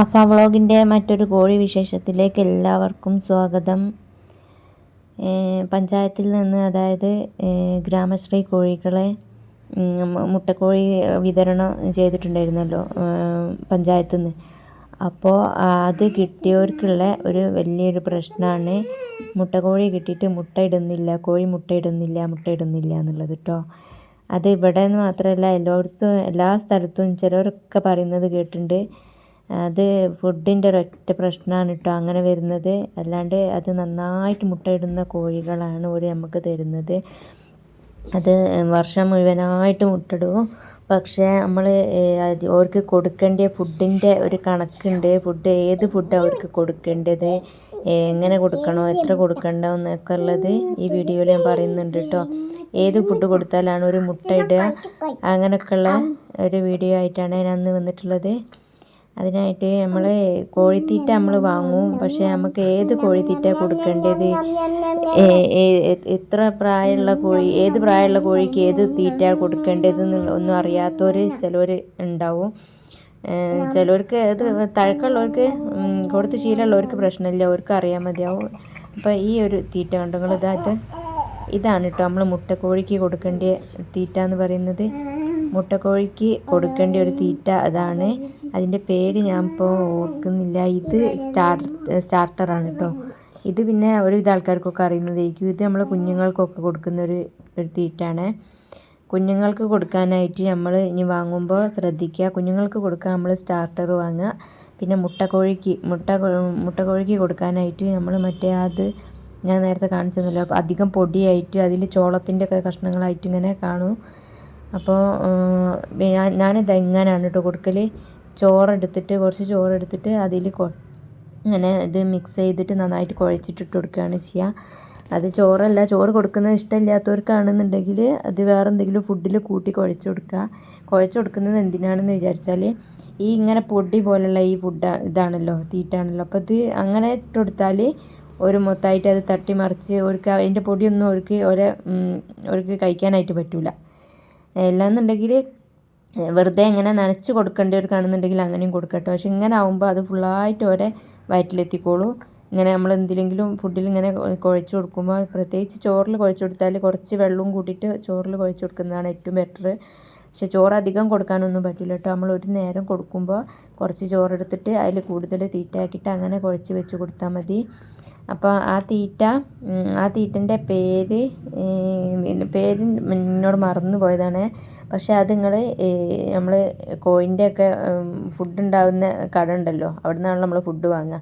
അഫ വ്ളോഗിൻ്റെ മറ്റൊരു കോഴി വിശേഷത്തിലേക്ക് എല്ലാവർക്കും സ്വാഗതം. പഞ്ചായത്തിൽ നിന്ന്, അതായത് ഗ്രാമശ്രീ കോഴികളെ മുട്ടക്കോഴി വിതരണം ചെയ്തിട്ടുണ്ടായിരുന്നല്ലോ പഞ്ചായത്തിൽ നിന്ന്. അപ്പോൾ അത് കിട്ടിയവർക്കുള്ള ഒരു വലിയൊരു പ്രശ്നമാണ് മുട്ടക്കോഴി കിട്ടിയിട്ട് കോഴി മുട്ടയിടുന്നില്ല എന്നുള്ളത് കേട്ടോ. അത് ഇവിടെ നിന്ന് മാത്രമല്ല, എല്ലാ സ്ഥലത്തും ചിലവരൊക്കെ പറയുന്നത് കേട്ടിട്ടുണ്ട്. അത് ഫുഡിൻ്റെ ഒരൊറ്റ പ്രശ്നമാണ് കേട്ടോ അങ്ങനെ വരുന്നത്. അല്ലാണ്ട് അത് നന്നായിട്ട് മുട്ടയിടുന്ന കോഴികളാണ് നമുക്ക് തരുന്നത്. അത് വർഷം മുഴുവനായിട്ട് മുട്ടയിടും. പക്ഷേ നമ്മൾ അവർക്ക് കൊടുക്കേണ്ട ഫുഡിൻ്റെ ഒരു കണക്കുണ്ട്. ഏത് ഫുഡ് അവർക്ക് കൊടുക്കേണ്ടത്, എങ്ങനെ കൊടുക്കണോ, എത്ര കൊടുക്കണ്ടോ എന്നൊക്കെ ഉള്ളത് ഈ വീഡിയോയിൽ ഞാൻ പറയുന്നുണ്ട് കേട്ടോ. ഏത് ഫുഡ് കൊടുത്താലാണ് ഒരു മുട്ട ഇടുക, അങ്ങനെയൊക്കെയുള്ള ഒരു വീഡിയോ ആയിട്ടാണ് ഞാൻ അന്ന് വന്നിട്ടുള്ളത്. അതിനായിട്ട് നമ്മൾ കോഴിത്തീറ്റ നമ്മൾ വാങ്ങും. പക്ഷേ നമുക്ക് ഏത് കോഴിത്തീറ്റ കൊടുക്കേണ്ടത്, ഏത് പ്രായമുള്ള കോഴിക്ക് ഏത് തീറ്റ കൊടുക്കേണ്ടത് ഒന്നും അറിയാത്തവർ ചിലവർ ഉണ്ടാവും. ചിലവർക്ക് തഴക്കമുള്ളവർക്ക് കൊടുത്ത് ശീലമുള്ളവർക്ക് പ്രശ്നമില്ല, അവർക്ക് അറിയാൻ മതിയാവും. അപ്പോൾ ഈ ഒരു തീറ്റ കണ്ടങ്ങൾ ഇതാണ് കേട്ടോ നമ്മൾ മുട്ടക്കോഴിക്ക് കൊടുക്കേണ്ട തീറ്റ എന്ന് പറയുന്നത്. മുട്ടക്കോഴിക്ക് കൊടുക്കേണ്ട ഒരു തീറ്റ അതാണ്. അതിൻ്റെ പേര് ഞാൻ ഇപ്പോൾ ഓർക്കുന്നില്ല. ഇത് സ്റ്റാർട്ടറാണ് കേട്ടോ. ഇത് പിന്നെ ഒരുവിധ ആൾക്കാർക്കൊക്കെ അറിയുന്നതായിരിക്കും. ഇത് നമ്മൾ കുഞ്ഞുങ്ങൾക്കൊക്കെ കൊടുക്കുന്ന ഒരു തീറ്റയാണ്. കുഞ്ഞുങ്ങൾക്ക് കൊടുക്കാനായിട്ട് നമ്മൾ ഇനി വാങ്ങുമ്പോൾ ശ്രദ്ധിക്കുക. കുഞ്ഞുങ്ങൾക്ക് കൊടുക്കാൻ നമ്മൾ സ്റ്റാർട്ടർ വാങ്ങുക. പിന്നെ മുട്ടക്കോഴിക്ക് കൊടുക്കാനായിട്ട് നമ്മൾ അത് ഞാൻ നേരത്തെ കാണിച്ചതല്ലോ, അധികം പൊടിയായിട്ട് അതിൽ ചോളത്തിൻ്റെ ഒക്കെ കഷ്ണങ്ങളായിട്ട് ഇങ്ങനെ കാണും. അപ്പോൾ ഞാനിത് എങ്ങനെയാണ് കേട്ടോ കൊടുക്കൽ. കുറച്ച് ചോറെടുത്തിട്ട് അതിൽ ഇങ്ങനെ ഇത് മിക്സ് ചെയ്തിട്ട് നന്നായിട്ട് കുഴച്ചിട്ടിട്ട് കൊടുക്കുകയാണ് ചെയ്യുക. അത് ചോറ് കൊടുക്കുന്നത് ഇഷ്ടമില്ലാത്തവർക്കാണെന്നുണ്ടെങ്കിൽ അത് വേറെ എന്തെങ്കിലും ഫുഡിൽ കൂട്ടി കുഴച്ച് കൊടുക്കുന്നത് എന്തിനാണെന്ന് വിചാരിച്ചാൽ, ഈ ഇങ്ങനെ പൊടി പോലുള്ള ഈ ഇതാണല്ലോ, തീറ്റാണല്ലോ. അപ്പോൾ ഇത് അങ്ങനെ ഇട്ട് കൊടുത്താൽ ഒരു മൊത്തമായിട്ട് അത് തട്ടിമറിച്ച് അതിൻ്റെ പൊടിയൊന്നും അവർക്ക് കഴിക്കാനായിട്ട് പറ്റില്ല. അല്ലാന്നുണ്ടെങ്കിൽ വെറുതെ ഇങ്ങനെ നനച്ച് കൊടുക്കേണ്ടവർക്കാണെന്നുണ്ടെങ്കിൽ അങ്ങനെയും കൊടുക്കട്ടോ. പക്ഷെ ഇങ്ങനെ ആകുമ്പോൾ അത് ഫുള്ളായിട്ട് വയറ്റിലെത്തിക്കോളൂ. ഇങ്ങനെ നമ്മൾ എന്തെങ്കിലും ഫുഡിൽ ഇങ്ങനെ കുഴച്ച് കൊടുക്കുമ്പോൾ, പ്രത്യേകിച്ച് ചോറിൽ കുഴച്ച് കൊടുത്താൽ കുറച്ച് വെള്ളവും കൂട്ടിയിട്ട് ചോറിൽ കുഴച്ച് കൊടുക്കുന്നതാണ് ഏറ്റവും ബെറ്റർ. പക്ഷെ ചോറ് അധികം കൊടുക്കാനൊന്നും പറ്റില്ല കേട്ടോ. നമ്മൾ ഒരു നേരം കൊടുക്കുമ്പോൾ കുറച്ച് ചോറെടുത്തിട്ട് അതിൽ കൂടുതൽ തീറ്റയാക്കിയിട്ട് അങ്ങനെ കുഴച്ച് വെച്ച് കൊടുത്താൽ മതി. അപ്പോൾ ആ തീറ്റൻ്റെ പേര് എന്നോട് മറന്നു പോയതാണ്. പക്ഷേ അത് നമ്മൾ കോഴിൻ്റെ ഒക്കെ ഫുഡ് ഉണ്ടാകുന്ന കട ഉണ്ടല്ലോ, അവിടെ നിന്നാണല്ലോ നമ്മൾ ഫുഡ് വാങ്ങുക.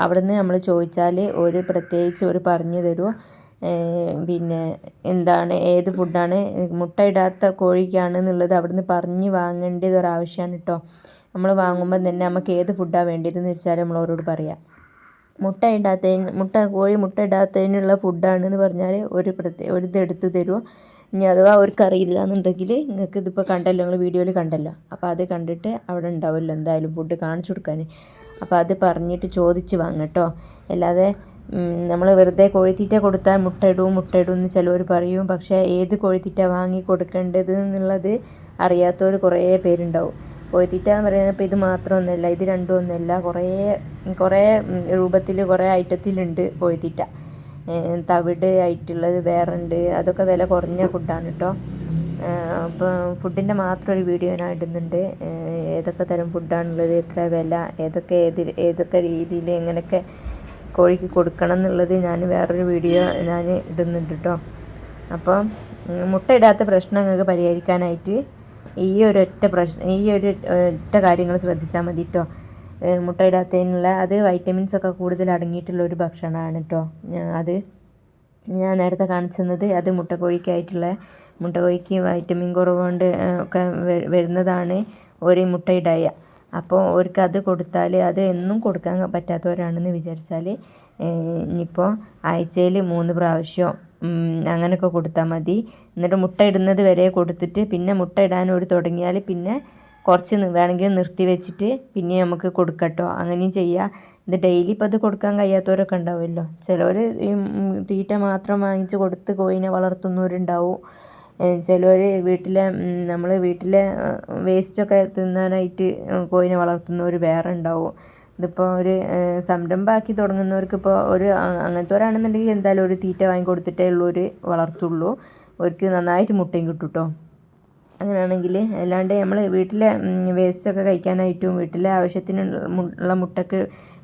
അവിടെ നിന്ന് നമ്മൾ ചോദിച്ചാൽ പ്രത്യേകിച്ച് പറഞ്ഞു തരും. പിന്നെ എന്താണ്, ഏത് ഫുഡാണ് മുട്ടയിടാത്ത കോഴിക്കാണെന്നുള്ളത് അവിടെ നിന്ന് പറഞ്ഞ് വാങ്ങേണ്ടത് ഒരാവശ്യമാണ് കേട്ടോ. നമ്മൾ വാങ്ങുമ്പോൾ തന്നെ നമുക്ക് ഏത് ഫുഡാണ് വേണ്ടതെന്ന് വെച്ചാൽ നമ്മൾ അവരോട് പറയാം. കോഴി മുട്ട ഇടാത്തതിനുള്ള ഫുഡാണെന്ന് പറഞ്ഞാൽ ഇത് എടുത്ത് തരുമോ. ഇനി അഥവാ അവർക്കറിയില്ല എന്നുണ്ടെങ്കിൽ, നിങ്ങൾക്ക് ഇതിപ്പോൾ കണ്ടല്ലോ, നിങ്ങൾ വീഡിയോയിൽ കണ്ടല്ലോ, അപ്പോൾ അത് കണ്ടിട്ട് അവിടെ ഉണ്ടാവുമല്ലോ എന്തായാലും ഫുഡ് കാണിച്ചു കൊടുക്കാൻ. അപ്പോൾ അത് പറഞ്ഞിട്ട് ചോദിച്ച് വാങ്ങട്ടോ. അല്ലാതെ നമ്മൾ വെറുതെ കോഴിത്തീറ്റ കൊടുത്താൽ മുട്ടയിടും എന്ന് ചിലവർ പറയും. പക്ഷേ ഏത് കോഴിത്തീറ്റ വാങ്ങി കൊടുക്കേണ്ടത് എന്നുള്ളത് അറിയാത്തവർ കുറേ പേരുണ്ടാവും. കോഴിത്തീറ്റ എന്ന് പറയുന്നത് ഇപ്പോൾ ഇത് മാത്രമൊന്നുമല്ല, ഇത് രണ്ടും ഒന്നുമല്ല, കുറേ രൂപത്തിൽ കുറേ ഐറ്റത്തിലുണ്ട് കോഴിത്തീറ്റ. തവിട് ആയിട്ടുള്ളത് വേറെ ഉണ്ട്. അതൊക്കെ വില കുറഞ്ഞ ഫുഡാണ് കേട്ടോ. അപ്പോൾ ഫുഡിൻ്റെ മാത്രം ഒരു വീഡിയോ ഞാൻ ഇടുന്നുണ്ട്. ഏതൊക്കെ തരം ഫുഡാണുള്ളത്, എത്ര വില, ഏതൊക്കെ രീതിയിൽ എങ്ങനെയൊക്കെ കോഴിക്ക് കൊടുക്കണം എന്നുള്ളത് ഞാൻ വേറൊരു വീഡിയോ ഞാൻ ഇടുന്നുണ്ട് കേട്ടോ. അപ്പം മുട്ടയിടാത്ത പ്രശ്നം നിങ്ങൾക്ക് പരിഹരിക്കാനായിട്ട് ഈ ഒരു ഒറ്റ കാര്യങ്ങൾ ശ്രദ്ധിച്ചാൽ മതി കേട്ടോ. മുട്ടയിടാത്തതിനുള്ള അത് വൈറ്റമിൻസൊക്കെ കൂടുതൽ അടങ്ങിയിട്ടുള്ള ഒരു ഭക്ഷണമാണ് കേട്ടോ. അത് ഞാൻ നേരത്തെ കാണിച്ചു തന്നത് അത് മുട്ടക്കോഴിക്ക് വൈറ്റമിൻ കുറവ് കൊണ്ട് ഒക്കെ വരുന്നതാണ് ഒരു മുട്ടയിടായ. അപ്പോൾ അവർക്ക് അത് കൊടുത്താൽ, അത് എന്നും കൊടുക്കാൻ പറ്റാത്തവരാണെന്ന് വിചാരിച്ചാൽ ഇനിയിപ്പോൾ ആഴ്ചയിൽ 3 പ്രാവശ്യം അങ്ങനെയൊക്കെ കൊടുത്താൽ മതി. എന്നിട്ട് മുട്ട ഇടുന്നത് വരെ കൊടുത്തിട്ട് പിന്നെ മുട്ട ഇടാൻ തുടങ്ങിയാൽ പിന്നെ കുറച്ച് വേണമെങ്കിൽ നിർത്തി വെച്ചിട്ട് പിന്നെ നമുക്ക് കൊടുക്കട്ടോ. അങ്ങനെയും ചെയ്യാം. ഇത് ഡെയിലി ഇപ്പോൾ അത് കൊടുക്കാൻ കഴിയാത്തവരൊക്കെ ഉണ്ടാവുമല്ലോ. ചിലവർ ഈ തീറ്റ മാത്രം വാങ്ങിച്ച് കൊടുത്ത് കോഴിനെ വളർത്തുന്നവരുണ്ടാവും. ചിലർ വീട്ടിലെ നമ്മൾ വീട്ടിലെ വേസ്റ്റൊക്കെ തിന്നാനായിട്ട് കോഴിനെ വളർത്തുന്നവർ വേറെ ഉണ്ടാവും. ഇതിപ്പോൾ ഒരു സംരംഭമാക്കി തുടങ്ങുന്നവർക്കിപ്പോൾ അങ്ങനത്തെവരാണെന്നുണ്ടെങ്കിൽ എന്തായാലും ഒരു തീറ്റ വാങ്ങി കൊടുത്തിട്ടേ ഉള്ളവർ വളർത്തുള്ളൂ. അവർക്ക് നന്നായിട്ട് മുട്ടയും കിട്ടും കേട്ടോ. അങ്ങനെയാണെങ്കിൽ അല്ലാണ്ട് നമ്മൾ വീട്ടിലെ വേസ്റ്റൊക്കെ കഴിക്കാനായിട്ടും വീട്ടിലെ ആവശ്യത്തിനുള്ള മുട്ടയ്ക്ക്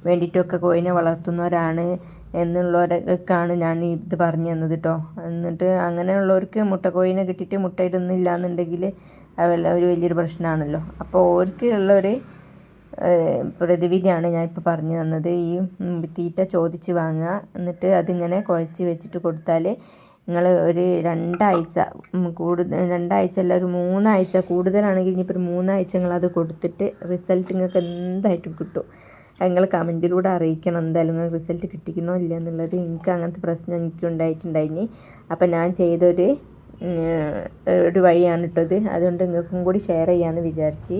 വേണ്ടിയിട്ടൊക്കെ കോഴിനെ വളർത്തുന്നവരാണ് എന്നുള്ളവർക്കാണ് ഞാൻ ഇത് പറഞ്ഞു തന്നത് കേട്ടോ. എന്നിട്ട് അങ്ങനെയുള്ളവർക്ക് മുട്ടക്കോഴിനെ കിട്ടിയിട്ട് മുട്ടയിടുന്നില്ല എന്നുണ്ടെങ്കിൽ ഒരു വലിയൊരു പ്രശ്നമാണല്ലോ. അപ്പോൾ അവർക്ക് ഉള്ളൊരു പ്രതിവിധിയാണ് ഞാനിപ്പോൾ പറഞ്ഞു തന്നത്. ഈ തീറ്റ ചോദിച്ച് വാങ്ങുക, എന്നിട്ട് അതിങ്ങനെ കുഴച്ച് വെച്ചിട്ട് കൊടുത്താൽ നിങ്ങൾ ഒരു 2 ആഴ്ച അല്ല ഒരു 3 ആഴ്ച കൂടുതലാണെങ്കിൽ ഇനിയിപ്പോൾ ഒരു 3 ആഴ്ച നിങ്ങളത് കൊടുത്തിട്ട് റിസൾട്ട് നിങ്ങൾക്ക് എന്തായിട്ടും കിട്ടും. നിങ്ങൾ കമൻറ്റിലൂടെ അറിയിക്കണം എന്തായാലും നിങ്ങൾ റിസൾട്ട് കിട്ടിക്കണോ ഇല്ല എന്നുള്ളത്. എനിക്ക് അങ്ങനത്തെ പ്രശ്നം എനിക്ക് ഉണ്ടായിട്ടുണ്ടായിന്. അപ്പം ഞാൻ ചെയ്തൊരു വഴിയാണ് ഇട്ടത്. അതുകൊണ്ട് നിങ്ങൾക്കും കൂടി ഷെയർ ചെയ്യാമെന്ന് വിചാരിച്ച്.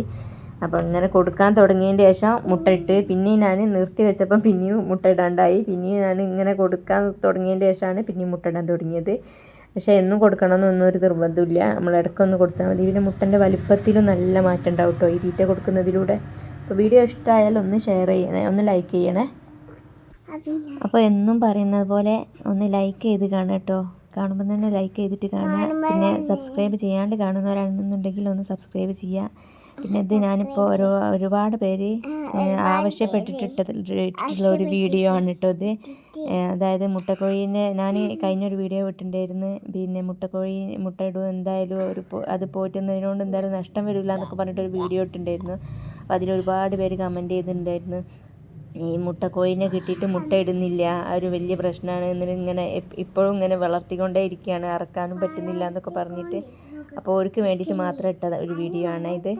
അപ്പോൾ ഇങ്ങനെ കൊടുക്കാൻ തുടങ്ങിയതിൻ്റെ ശേഷം മുട്ടയിട്ട് പിന്നെയും ഞാൻ നിർത്തി വെച്ചപ്പം പിന്നെയും മുട്ട ഇടാണ്ടായി. പിന്നെയും ഞാൻ ഇങ്ങനെ കൊടുക്കാൻ തുടങ്ങിയതിൻ്റെ ശേഷമാണ് പിന്നെയും മുട്ട ഇടാൻ തുടങ്ങിയത്. പക്ഷേ എന്നും കൊടുക്കണമെന്നൊന്നും ഒരു നിർബന്ധമില്ല. നമ്മൾ ഇടയ്ക്കൊന്ന് കൊടുത്താൽ മതി. പിന്നെ മുട്ടൻ്റെ വലിപ്പത്തിലും നല്ല മാറ്റം ഉണ്ടാവും കേട്ടോ ഈ തീറ്റ കൊടുക്കുന്നതിലൂടെ. അപ്പോൾ വീഡിയോ ഇഷ്ടമായാലും ഒന്ന് ഷെയർ ചെയ്യണേ, ഒന്ന് ലൈക്ക് ചെയ്യണേ. അപ്പോൾ എന്നും പറയുന്നത് പോലെ ഒന്ന് ലൈക്ക് ചെയ്ത് കാണാം കേട്ടോ. കാണുമ്പോൾ തന്നെ ലൈക്ക് ചെയ്തിട്ട് കാണുക. പിന്നെ സബ്സ്ക്രൈബ് ചെയ്യാണ്ട് കാണുന്നവരാണെന്നുണ്ടെങ്കിൽ ഒന്ന് സബ്സ്ക്രൈബ് ചെയ്യുക. പിന്നെ ഇത് ഞാനിപ്പോൾ ഒരുപാട് പേര് ആവശ്യപ്പെട്ടിട്ടുള്ള ഒരു വീഡിയോ ആണ് കേട്ടോ ഇത്. അതായത് മുട്ടക്കോഴീനെ ഞാൻ കഴിഞ്ഞൊരു വീഡിയോ ഇട്ടിട്ടുണ്ടായിരുന്നു. പിന്നെ മുട്ടയിടും എന്തായാലും അത് പോറ്റുന്നതിനോണ്ട് എന്തായാലും നഷ്ടം വരില്ല എന്നൊക്കെ പറഞ്ഞിട്ടൊരു വീഡിയോ ഇട്ടിട്ടുണ്ടായിരുന്നു. അപ്പോൾ അതിലൊരുപാട് പേര് കമൻറ്റ് ചെയ്തിട്ടുണ്ടായിരുന്നു ഈ മുട്ടക്കോഴിനെ കിട്ടിയിട്ട് മുട്ട ഇടുന്നില്ല, ഒരു വലിയ പ്രശ്നമാണ് എന്നിട്ട് ഇങ്ങനെ ഇപ്പോഴും ഇങ്ങനെ വളർത്തിക്കൊണ്ടേ ഇരിക്കുകയാണ്, അറക്കാനും പറ്റുന്നില്ല എന്നൊക്കെ പറഞ്ഞിട്ട്. അപ്പോൾ അവർക്ക് വേണ്ടിയിട്ട് മാത്രം ഇട്ട ഒരു വീഡിയോ ആണ് ഇത്.